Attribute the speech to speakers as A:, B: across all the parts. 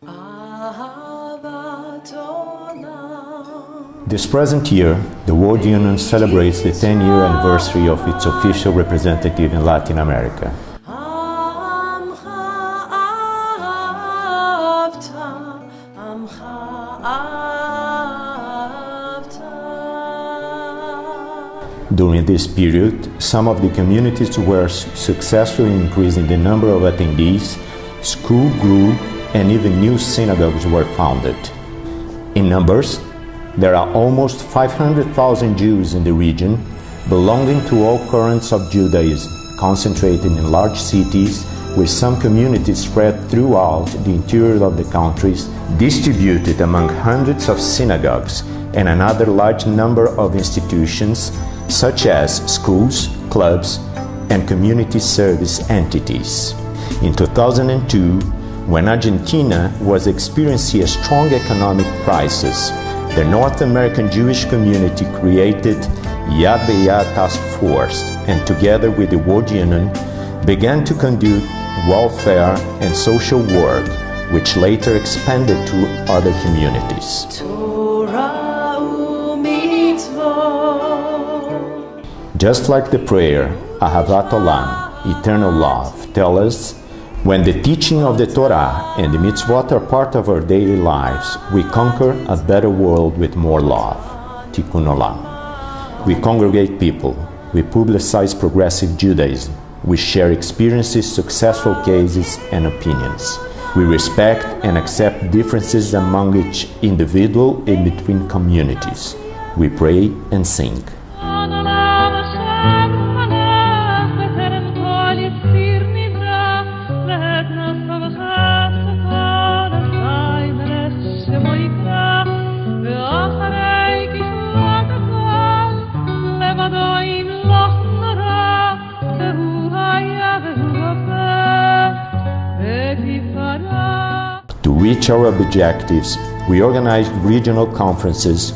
A: This present year, the World Union celebrates the 10-year anniversary of its official representative in Latin America. During this period, some of the communities were successful in increasing the number of attendees, schools grew, and even new synagogues were founded. In numbers, there are almost 500,000 Jews in the region, belonging to all currents of Judaism, concentrated in large cities, with some communities spread throughout the interior of the countries, distributed among hundreds of synagogues and another large number of institutions, such as schools, clubs, and community service entities. In 2002, when Argentina was experiencing a strong economic crisis, the North American Jewish community created Yad B'Yad Task Force and together with the World Union began to conduct welfare and social work, which later expanded to other communities. Just like the prayer, Ahavat Olam, eternal love, tells us, when the teaching of the Torah and the mitzvot are part of our daily lives, we conquer a better world with more love. Tikkun Olam. We congregate people, we publicize progressive Judaism, we share experiences, successful cases, and opinions. We respect and accept differences among each individual and between communities. We pray and sing. To reach our objectives, we organized regional conferences,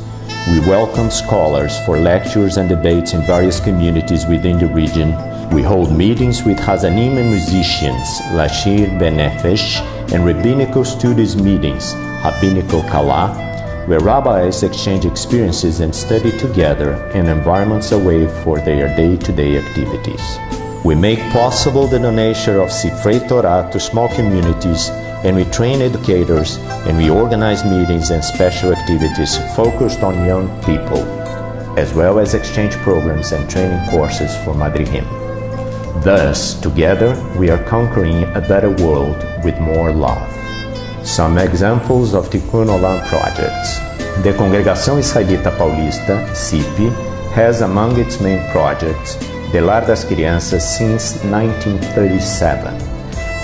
A: we welcome scholars for lectures and debates in various communities within the region, we hold meetings with Hazanim and musicians, Lashir Benefesh, and rabbinical studies meetings, Rabbinical Kala, where rabbis exchange experiences and study together in environments away for their day-to-day activities. We make possible the donation of Sifrei Torah to small communities, and we train educators, and we organize meetings and special activities focused on young people, as well as exchange programs and training courses for Madrihim. Thus, together, we are conquering a better world with more love. Some examples of Tikkun Olam projects. The Congregação Israelita Paulista, CIP, has among its main projects the Lar das Crianças since 1937,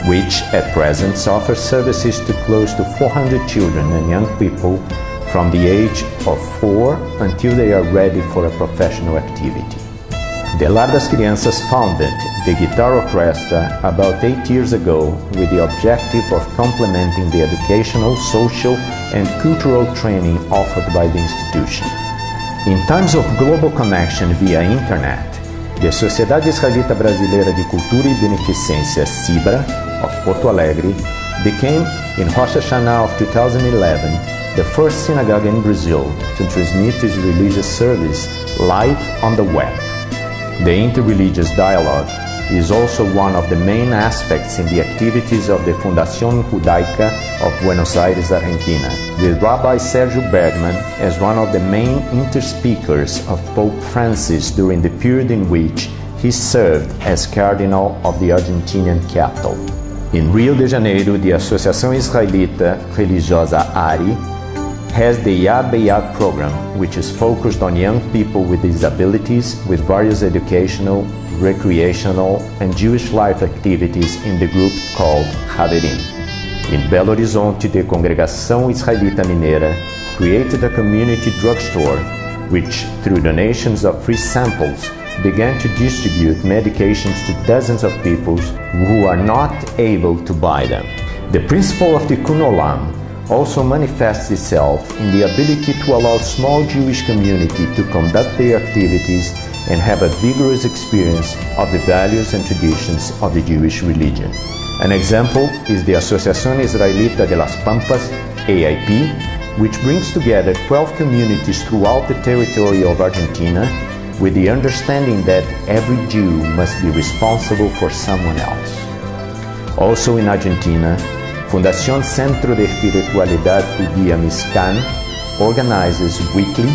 A: which at present offers services to close to 400 children and young people from the age of 4 until they are ready for a professional activity. The Lar das Crianças founded the Guitar Orchestra about 8 years ago with the objective of complementing the educational, social, and cultural training offered by the institution. In times of global connection via Internet, the Sociedade Israelita Brasileira de Cultura e Beneficência, SIBRA, of Porto Alegre, became, in Rosh Hashanah of 2011, the first synagogue in Brazil to transmit its religious service live on the web. The interreligious dialogue is also one of the main aspects in the activities of the Fundación Judaica of Buenos Aires, Argentina, with Rabbi Sergio Bergman as one of the main interspeakers of Pope Francis during the period in which he served as Cardinal of the Argentinian capital. In Rio de Janeiro, the Associação Israelita Religiosa ARI has the Yad B'Yad program, which is focused on young people with disabilities with various educational, recreational, and Jewish life activities in the group called Haverim. In Belo Horizonte, the Congregação Israelita Mineira created a community drugstore which, through donations of free samples, began to distribute medications to dozens of people who are not able to buy them. The principle of Tikkun Olam also manifests itself in the ability to allow small Jewish community to conduct their activities and have a vigorous experience of the values and traditions of the Jewish religion. An example is the Asociación Israelita de las Pampas, AIP, which brings together 12 communities throughout the territory of Argentina with the understanding that every Jew must be responsible for someone else. Also in Argentina, Fundación Centro de Espiritualidad Judía Mixcán organizes weekly,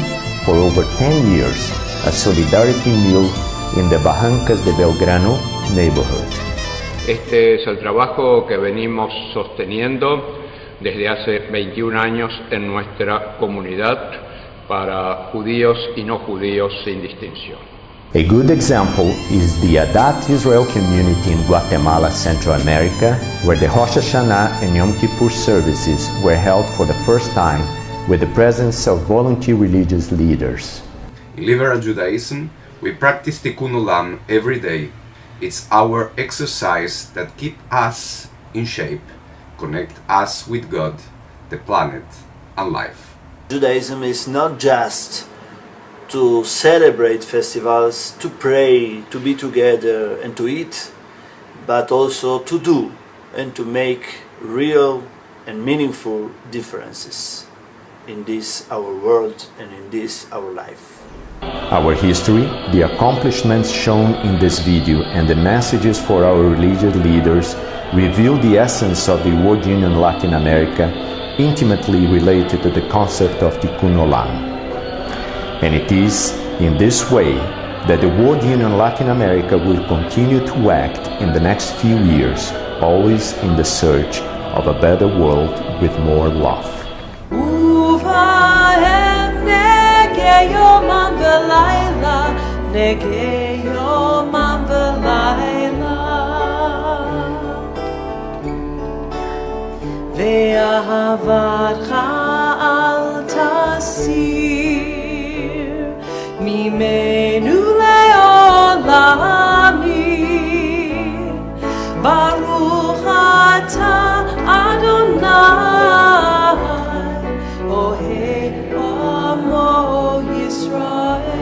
A: for over 10 years, a solidarity meal in the Barrancas de Belgrano neighborhood.
B: Este es el trabajo que venimos sosteniendo desde hace 21 años en nuestra comunidad para judíos y no judíos sin distinción.
A: A good example is the Adat Israel community in Guatemala, Central America, where the Rosh Hashanah and Yom Kippur services were held for the first time with the presence of volunteer religious leaders.
C: In liberal Judaism, we practice Tikkun Olam every day. It's our exercise that keeps us in shape, connect us with God, the planet, and life.
D: Judaism is not just to celebrate festivals, to pray, to be together and to eat, but also to do and to make real and meaningful differences in this our world and in this our life.
A: Our history, the accomplishments shown in this video, and the messages for our religious leaders reveal the essence of the World Union Latin America, intimately related to the concept of Tikkun Olam. And it is in this way that the World Union Latin America will continue to act in the next few years, always in the search of a better world with more love.
E: ואהבתך אל תסיר ממנו לעולמים. ברוך אתה אדוני אוהב עמו ישראל.